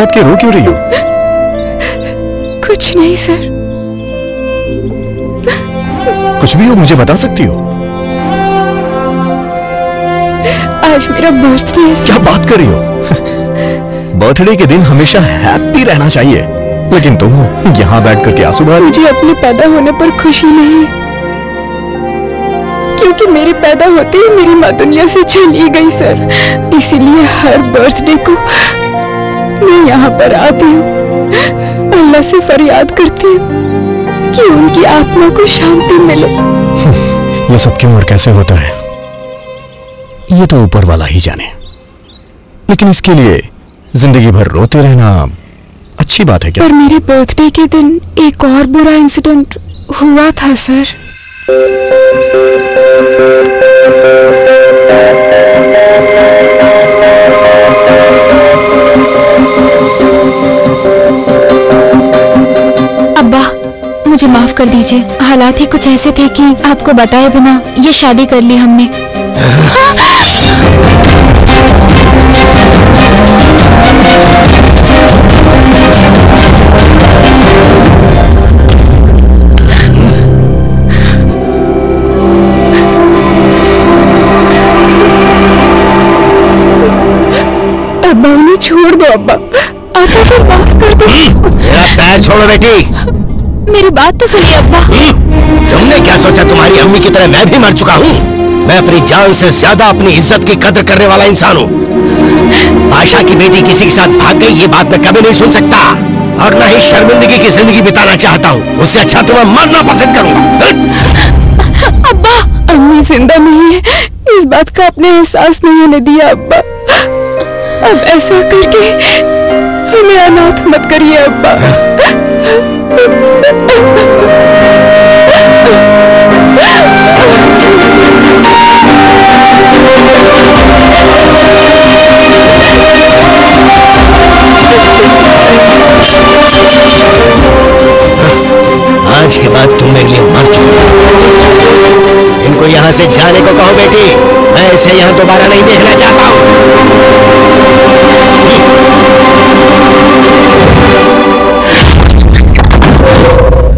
बैठ के रो क्यों रही हो? कुछ नहीं सर। कुछ भी हो मुझे बता सकती हो। आज मेरा बर्थडे है। क्या बात कर रही हो? बर्थडे के दिन हमेशा हैप्पी रहना चाहिए, लेकिन तुम यहाँ बैठ करके आंसू बहा रही। मुझे अपने पैदा होने पर खुशी नहीं है, क्योंकि मेरे पैदा होते ही मेरी माँ दुनिया से चली गई सर। इसीलिए हर बर्थडे को मैं यहाँ पर आती हूँ, अल्लाह से फरियाद करती हूँ कि उनकी आत्मा को शांति मिले। ये सब क्यों और कैसे होता है ये तो ऊपर वाला ही जाने, लेकिन इसके लिए जिंदगी भर रोते रहना अच्छी बात है क्या? पर मेरे बर्थडे के दिन एक और बुरा इंसिडेंट हुआ था सर। अब्बा मुझे माफ कर दीजिए, हालात ही कुछ ऐसे थे कि आपको बताए बिना ये शादी कर ली हमने। अब्बा उन्हें छोड़ दो। अब्बा आपा को माफ कर दो। मेरा पैर छोड़ो बेटी। मेरी बात तो सुनिए अब्बा। तुमने क्या सोचा तुम्हारी अम्मी की तरह मैं भी मर चुका हूँ? मैं अपनी जान से ज्यादा अपनी इज्जत की कदर करने वाला इंसान हूँ। बादशाह की बेटी किसी के साथ भाग गई ये बात मैं कभी नहीं सुन सकता, और न ही शर्मिंदगी की जिंदगी बिताना चाहता हूँ। उससे अच्छा तो मैं मरना पसंद करूँगा। अब्बा अम्मी जिंदा नहीं है, इस बात का आपने एहसास नहीं होने दिया। अब्बा अब ऐसा करके हमें अनाथ मत करिए अब्बा। आज के बाद तुम मेरे लिए मर चुके हो। इनको यहाँ से जाने को कहो बेटी, मैं इसे यहाँ दोबारा नहीं देखना चाहता हूँ।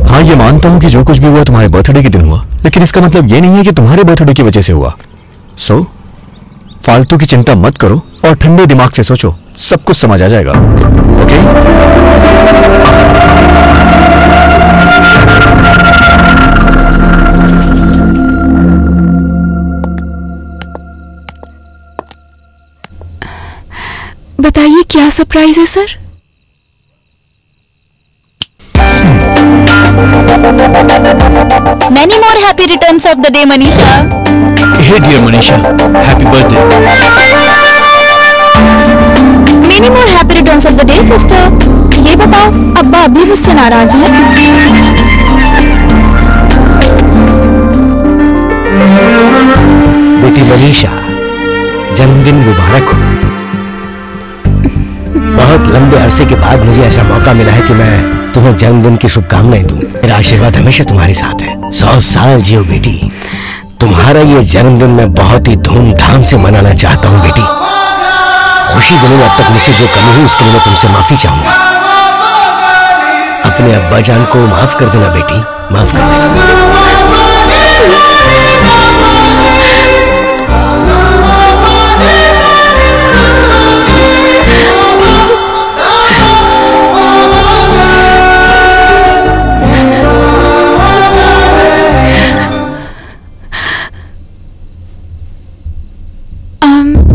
हाँ ये मानता हूँ कि जो कुछ भी हुआ तुम्हारे बर्थडे के दिन हुआ, लेकिन इसका मतलब ये नहीं है कि तुम्हारे बर्थडे की वजह से हुआ। सो फालतू की चिंता मत करो और ठंडे दिमाग से सोचो, सब कुछ समझ आ जाएगा। ओके? बताइए क्या सरप्राइज है sir? Many more happy returns of the day, Manisha. Hey dear Manisha, happy birthday. Many more happy returns of the day, sister. ये बताओ, अब्बा अभी मुझसे नाराज हैं? बेटी मनीषा, जन्मदिन मुबारक हो। बहुत लंबे अरसे के बाद मुझे ऐसा मौका मिला है कि मैं तुम्हें जन्मदिन की शुभकामनाएं दूं। मेरा आशीर्वाद हमेशा तुम्हारे साथ है। 100 साल जियो बेटी। तुम्हारा ये जन्मदिन मैं बहुत ही धूमधाम से मनाना चाहता हूँ बेटी। खुशी दिनों में अब तक मुझसे जो कमी हुई उसके लिए मैं तुमसे माफी चाहूंगा। अपने अब्बा जान को माफ कर देना बेटी, माफ कर देना।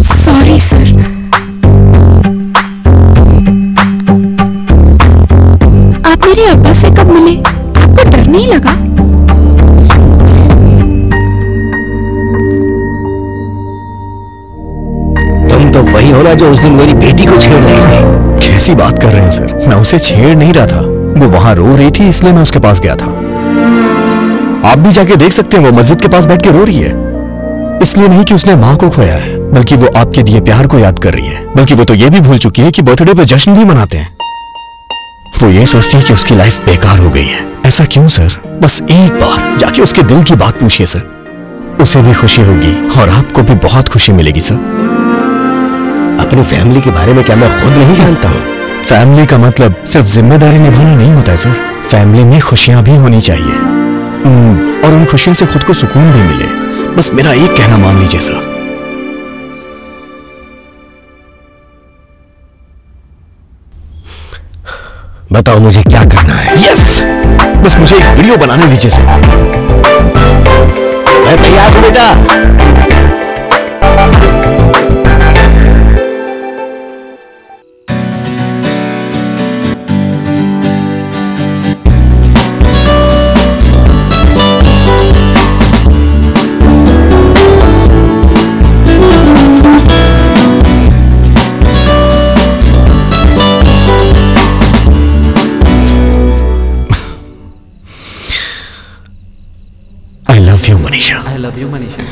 Sorry sir. आप मेरे अब्बा से कब मिले? आपको डर नहीं लगा? तुम तो वही हो ना जो उस दिन मेरी बेटी को छेड़ रही थी। कैसी बात कर रहे हैं सर? मैं उसे छेड़ नहीं रहा था, वो वहां रो रही थी इसलिए मैं उसके पास गया था। आप भी जाके देख सकते हैं, वो मस्जिद के पास बैठ के रो रही है। इसलिए नहीं कि उसने माँ को खोया है, बल्कि वो आपके दिए प्यार को याद कर रही है। बल्कि वो तो ये भी भूल चुकी है कि बर्थडे पे जश्न भी मनाते हैं। वो ये सोचती है कि उसकी लाइफ बेकार हो गई है। ऐसा क्यों सर? बस एक बार जाके उसके दिल की बात पूछिए सर, उसे भी खुशी होगी और आपको भी बहुत खुशी मिलेगी सर। अपनी फैमिली के बारे में क्या मैं खुद नहीं जानता हूँ? फैमिली का मतलब सिर्फ जिम्मेदारी निभाना नहीं होता है सर। फैमिली में खुशियां भी होनी चाहिए और उन खुशियों से खुद को सुकून भी मिले। बस मेरा एक कहना मान लीजिए सर। बताओ मुझे क्या करना है। यस, बस मुझे एक वीडियो बनाने दीजिए सर। मैं तैयार हूं बेटा। I love you, Manisha. I love you, Manisha.